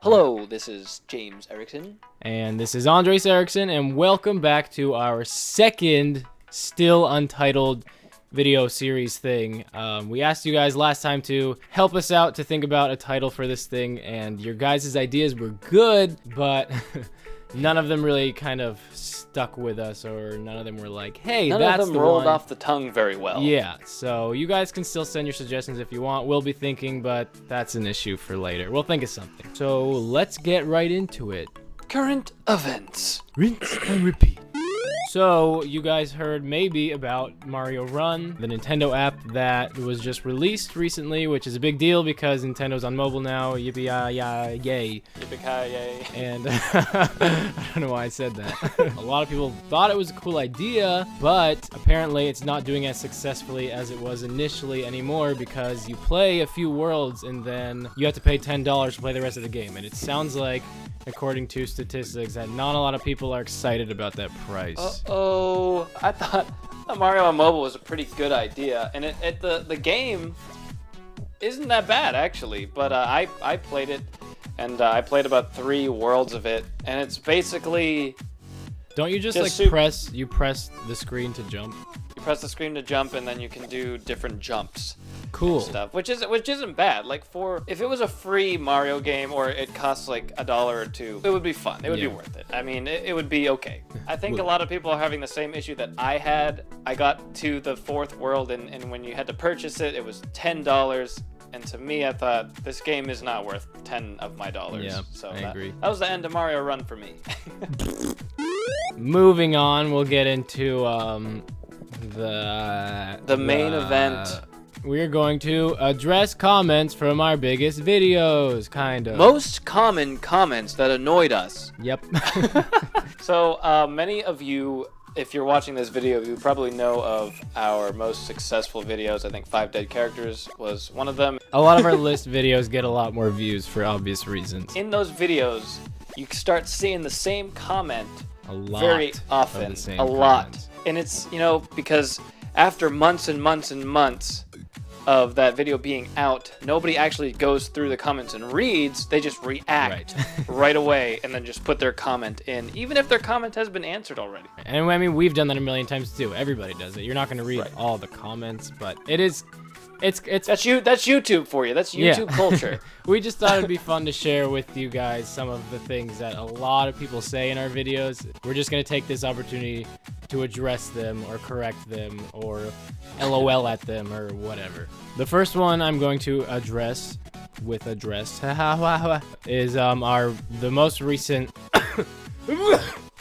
Hello, this is James Erickson. And this is Andres Erickson, and welcome back to our second, still untitled video series thing. We asked you guys last time to help us out to think about a title for this thing, and your guys' ideas were good, but none of them really kind of stuck with us, or none of them were like, hey, None that's of them the rolled one. off the tongue very well. Yeah, so you guys can still send your suggestions if you want. We'll be thinking, but that's an issue for later. We'll think of something. So let's get right into it. Current events. Rinse and repeat. So, you guys heard maybe about Mario Run, the Nintendo app that was just released recently, which is a big deal because Nintendo's on mobile now. Yippee-yay. Yippee-ki-yay. And I don't know why I said that. A lot of people thought it was a cool idea, but apparently it's not doing as successfully as it was initially anymore because you play a few worlds and then you have to pay $10 to play the rest of the game. And it sounds like, according to statistics, that not a lot of people are excited about that price. Uh-oh. I thought Mario on mobile was a pretty good idea. And the game isn't that bad, actually. But I played it, and I played about 3 worlds of it. And it's basically... Don't you just press the screen to jump? You press the screen to jump, and then you can do different jumps. Cool. Stuff, which isn't bad. Like, if it was a free Mario game or it costs like $1 or $2, it would be fun. It would be worth it. I mean, it would be okay. I think a lot of people are having the same issue that I had. I got to the 4th world, and when you had to purchase it, it was $10. And to me, I thought, this game is not worth 10 of my dollars. Yeah, so I agree. That was the end of Mario Run for me. Moving on, we'll get into the main event. We're going to address comments from our biggest videos, kind of. Most common comments that annoyed us. Yep. So many of you, if you're watching this video, you probably know of our most successful videos. I think 5 Dead Characters was one of them. A lot of our list videos get a lot more views for obvious reasons. In those videos, you start seeing the same comment a lot very often. A lot. And it's, because after months and months and months of that video being out, nobody actually goes through the comments and reads. They just react right away and then just put their comment in, even if their comment has been answered already. And I mean, we've done that a million times too. Everybody does it. You're not going to read all the comments, but it's that's YouTube for you. That's YouTube culture. We just thought it'd be fun to share with you guys some of the things that a lot of people say in our videos. We're just going to take this opportunity to address them or correct them or LOL at them or whatever. The first one I'm going to address is the most recent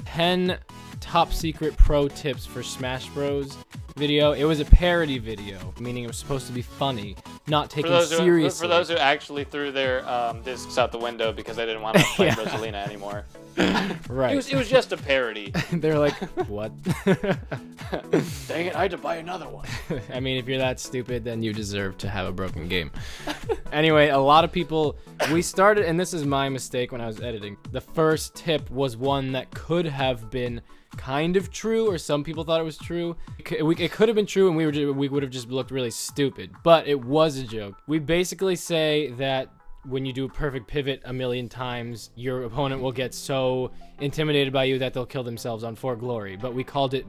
10 top secret pro tips for Smash Bros video. It was a parody video, meaning it was supposed to be funny, not taken seriously. For those who actually threw their discs out the window because they didn't want to play Rosalina anymore. Right. It was just a parody. They're like, what? Dang it, I had to buy another one. I mean, if you're that stupid, then you deserve to have a broken game. Anyway, a lot of people, we started, and this is my mistake when I was editing. The first tip was one that could have been kind of true, or some people thought it was true. It could have been true, and we would have just looked really stupid, but it was a joke. We basically say that when you do a perfect pivot a million times, your opponent will get so intimidated by you that they'll kill themselves on For Glory, but we called it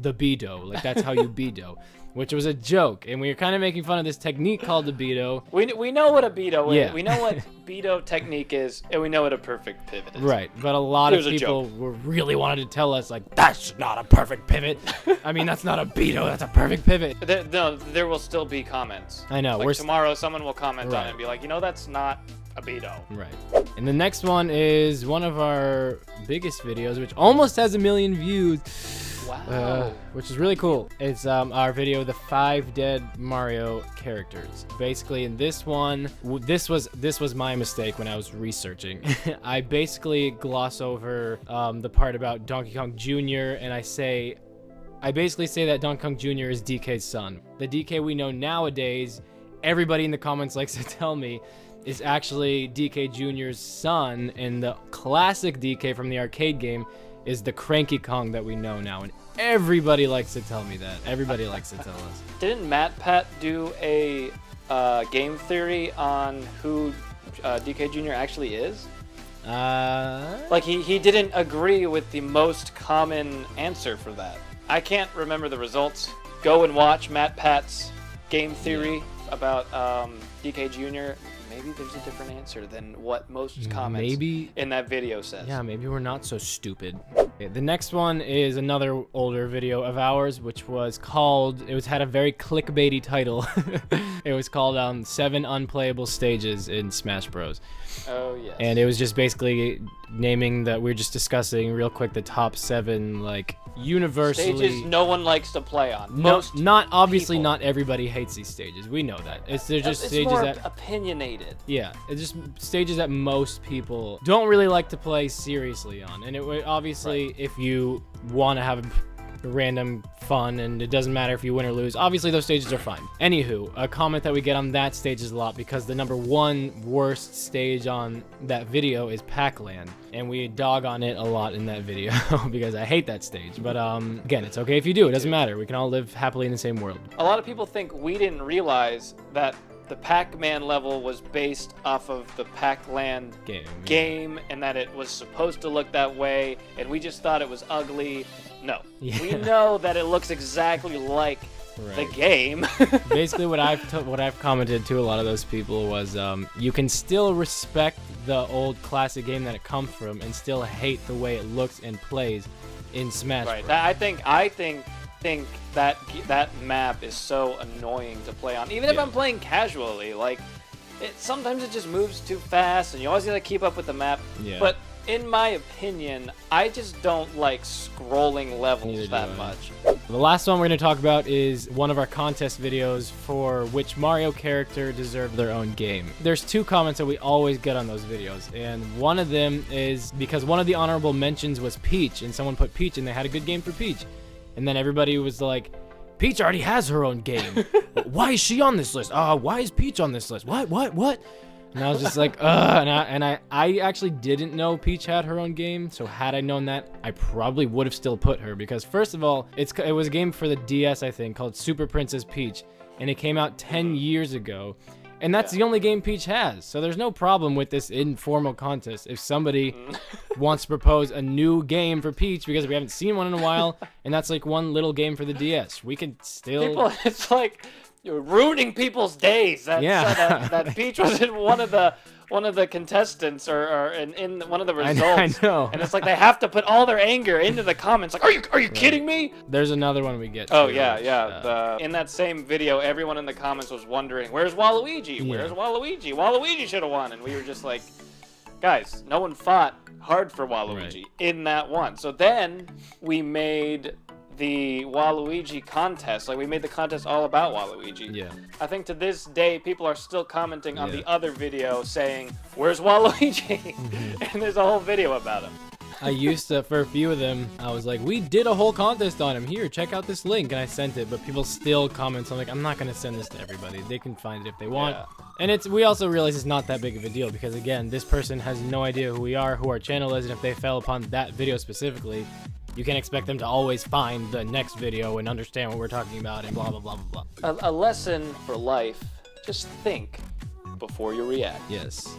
the Beto. Like, that's how you Beto, which was a joke, and we were kind of making fun of this technique called the Beto. We know what a Beto is. Yeah. We know what Beto technique is, and we know what a perfect pivot is. Right, but a lot of people really wanted to tell us, like, that's not a perfect pivot. I mean, that's not a Beto, that's a perfect pivot. There will still be comments. I know. Like, tomorrow someone will comment on it and be like, that's not a Beto. Right. And the next one is one of our biggest videos, which almost has 1 million views. Wow. Which is really cool. It's our video, the 5 Dead Mario characters. Basically, in this one, this was my mistake when I was researching. I basically gloss over the part about Donkey Kong Jr. and I basically say that Donkey Kong Jr. is DK's son. The DK we know nowadays, everybody in the comments likes to tell me, is actually DK Jr.'s son, and the classic DK from the arcade game is the Cranky Kong that we know now, and everybody likes to tell me that. Everybody likes to tell us. Didn't Matt Pat do a game theory on who DK Jr. actually is? Like, he didn't agree with the most common answer for that. I can't remember the results. Go and watch Matt Pat's game theory about DK Jr. Maybe there's a different answer than what most comments in that video says. Yeah, maybe we're not so stupid. Okay, the next one is another older video of ours, which was called, had a very clickbaity title. It was called 7 Unplayable Stages in Smash Bros. Oh, yes. And it was just basically naming that we're just discussing real quick the top 7, like, universally... Stages no one likes to play on. Obviously not everybody hates these stages. We know that. They're just stages more that... opinionated. Yeah, it's just stages that most people don't really like to play seriously on. And it would obviously, if you want to have random fun and it doesn't matter if you win or lose, obviously those stages are fine. Anywho, a comment that we get on that stage is a lot because the #1 worst stage on that video is Pac-Land, and we dog on it a lot in that video because I hate that stage. But again, it's okay if you do. It doesn't matter. We can all live happily in the same world. A lot of people think we didn't realize that the Pac-Man level was based off of the Pac-Land game and that it was supposed to look that way, and we just thought it was ugly. No. Yeah. We know that it looks exactly like the game. Basically, what I've commented to a lot of those people was you can still respect the old classic game that it comes from and still hate the way it looks and plays in Smash Bros. I think that map is so annoying to play on. Even if I'm playing casually, like, sometimes it just moves too fast, and you always gotta keep up with the map. Yeah. But in my opinion, I just don't like scrolling levels that much. The last one we're going to talk about is one of our contest videos for which Mario character deserved their own game. There's 2 comments that we always get on those videos, and one of them is because one of the honorable mentions was Peach, and someone put Peach and they had a good game for Peach. And then everybody was like, Peach already has her own game. Why is she on this list? Why is Peach on this list? What? And I was just like, and I actually didn't know Peach had her own game, so had I known that, I probably would have still put her, because first of all, it was a game for the DS, I think, called Super Princess Peach, and it came out 10 years ago, and that's the only game Peach has, so there's no problem with this informal contest. If somebody wants to propose a new game for Peach, because we haven't seen one in a while, and that's like one little game for the DS, we can still... It's like... You're ruining people's days. That Peach was in one of the contestants or in one of the results. I know. And it's like they have to put all their anger into the comments. Like, are you kidding me? There's another one we get. Oh yeah. In that same video, everyone in the comments was wondering, "Where's Waluigi? Yeah. Where's Waluigi? Waluigi should have won." And we were just like, guys, no one fought hard for Waluigi in that one. So then we made the Waluigi contest. Like, we made the contest all about Waluigi. Yeah. I think to this day, people are still commenting on the other video saying, "Where's Waluigi?" And there's a whole video about him. I used to, for a few of them, I was like, we did a whole contest on him. Here, check out this link. And I sent it, but people still comment. So I'm like, I'm not going to send this to everybody. They can find it if they want. Yeah. And we also realize it's not that big of a deal because, again, this person has no idea who we are, who our channel is, and if they fell upon that video specifically, you can expect them to always find the next video and understand what we're talking about and blah, blah, blah, blah, blah. A lesson for life, just think before you react. Yes.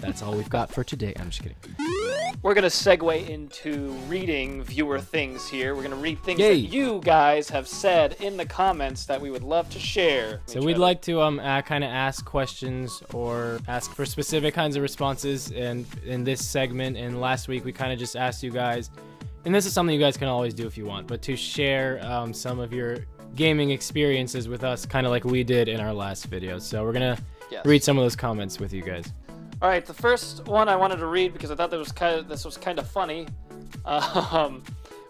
That's all we've got for today. I'm just kidding. We're going to segue into reading viewer things here. We're going to read things that you guys have said in the comments that we would love to share. So we'd like to kind of ask questions or ask for specific kinds of responses in this segment. And last week we kind of just asked you guys, and this is something you guys can always do if you want, but to share some of your gaming experiences with us, kind of like we did in our last video. So we're going to read some of those comments with you guys. All right, the first one I wanted to read because I thought this was kind of funny,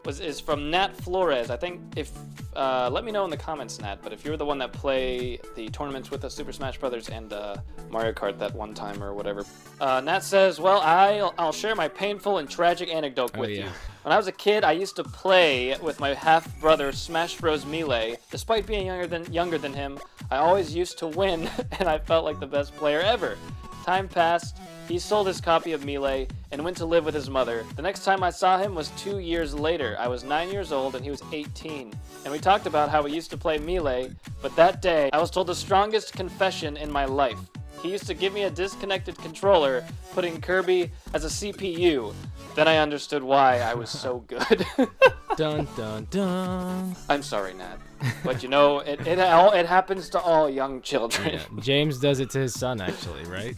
is from Nat Flores. I think let me know in the comments, Nat. But if you're the one that play the tournaments with us, Super Smash Brothers and Mario Kart that one time or whatever, Nat says, "Well, I'll share my painful and tragic anecdote with you. When I was a kid, I used to play with my half-brother Smash Bros. Melee. Despite being younger than him, I always used to win, and I felt like the best player ever. Time passed, he sold his copy of Melee and went to live with his mother. The next time I saw him was 2 years later. I was 9 years old and he was 18. And we talked about how we used to play Melee, but that day I was told the strongest confession in my life. He used to give me a disconnected controller, putting Kirby as a CPU. Then I understood why I was so good. Dun dun dun. I'm sorry, Nat. But you know, it happens to all young children. Yeah, James does it to his son, actually, right?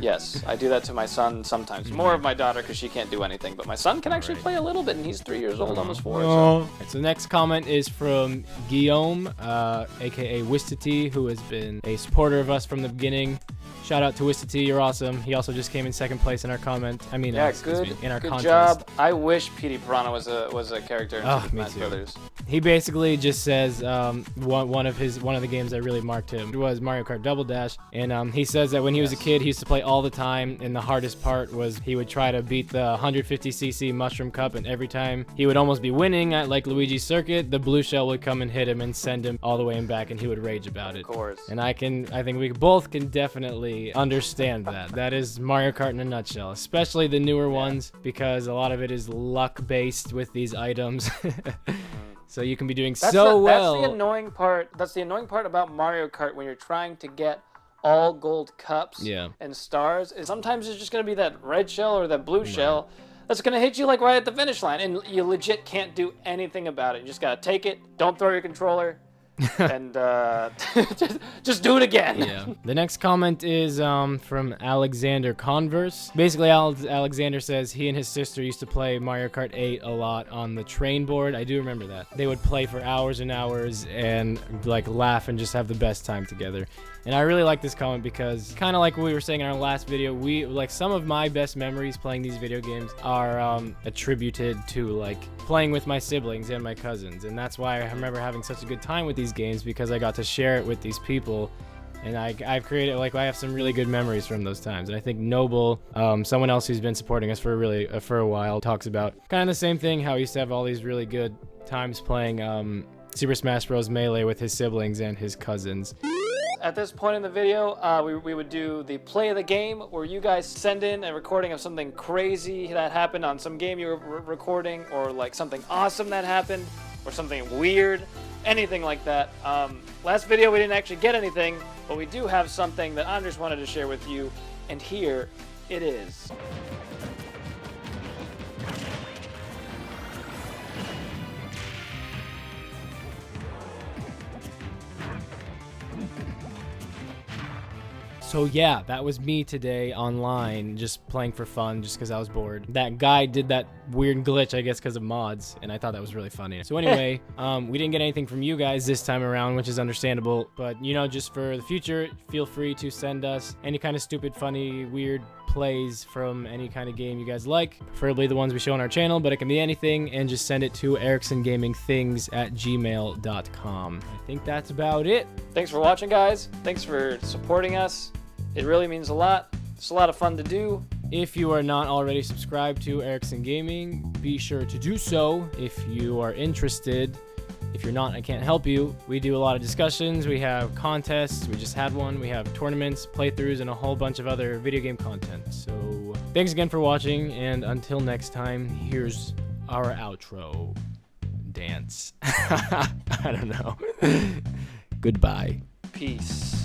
Yes, I do that to my son sometimes. More of my daughter because she can't do anything, but my son can actually play a little bit, and he's 3 years old, almost 4. So. Right, so the next comment is from Guillaume, aka Wistity, who has been a supporter of us from the beginning. Shout out to Wistity, you're awesome. He also just came in second place in our comment. I mean, yeah, in our good contest. job. I wish Petey Piranha was a character in Super Smash Brothers. He basically just says one of the games that really marked him was Mario Kart Double Dash, and he says that when he was a kid, he used to play all the time, and the hardest part was he would try to beat the 150cc Mushroom Cup, and every time he would almost be winning at like Luigi's Circuit, the blue shell would come and hit him and send him all the way and back, and he would rage about it. Of course. And I think we both can definitely understand that. That is Mario Kart in a nutshell, especially the newer ones, because a lot of it is luck based with these items. So you can be doing well. That's the annoying part. That's the annoying part about Mario Kart when you're trying to get all gold cups and stars. Is sometimes it's just gonna be that red shell or that blue shell that's gonna hit you like right at the finish line, and you legit can't do anything about it. You just gotta take it. Don't throw your controller. And just do it again. Yeah. The next comment is from Alexander Converse. Basically, Alexander says he and his sister used to play Mario Kart 8 a lot on the train board. I do remember that. They would play for hours and hours and like laugh and just have the best time together. And I really like this comment because, kind of like what we were saying in our last video, some of my best memories playing these video games are attributed to like playing with my siblings and my cousins, and that's why I remember having such a good time with these games, because I got to share it with these people, and I've created I have some really good memories from those times. And I think Noble, someone else who's been supporting us for a while, talks about kind of the same thing, how he used to have all these really good times playing Super Smash Bros. Melee with his siblings and his cousins. At this point in the video, we would do the play of the game, where you guys send in a recording of something crazy that happened on some game you were recording, or like something awesome that happened, or something weird, anything like that. Last video we didn't actually get anything, but we do have something that Andres wanted to share with you, and here it is. So yeah, that was me today online, just playing for fun, just because I was bored. That guy did that weird glitch, I guess, because of mods, and I thought that was really funny. So anyway, we didn't get anything from you guys this time around, which is understandable. But, you know, just for the future, feel free to send us any kind of stupid, funny, weird plays from any kind of game you guys like, preferably the ones we show on our channel, but it can be anything, and just send it to ericksongamingthings@gmail.com. I think that's about it. Thanks for watching, guys. Thanks for supporting us. It really means a lot. It's a lot of fun to do. If you are not already subscribed to Erickson Gaming, be sure to do so if you are interested. If you're not, I can't help you. We do a lot of discussions. We have contests. We just had one. We have tournaments, playthroughs, and a whole bunch of other video game content. So thanks again for watching, and until next time, here's our outro dance. I don't know. Goodbye. Peace.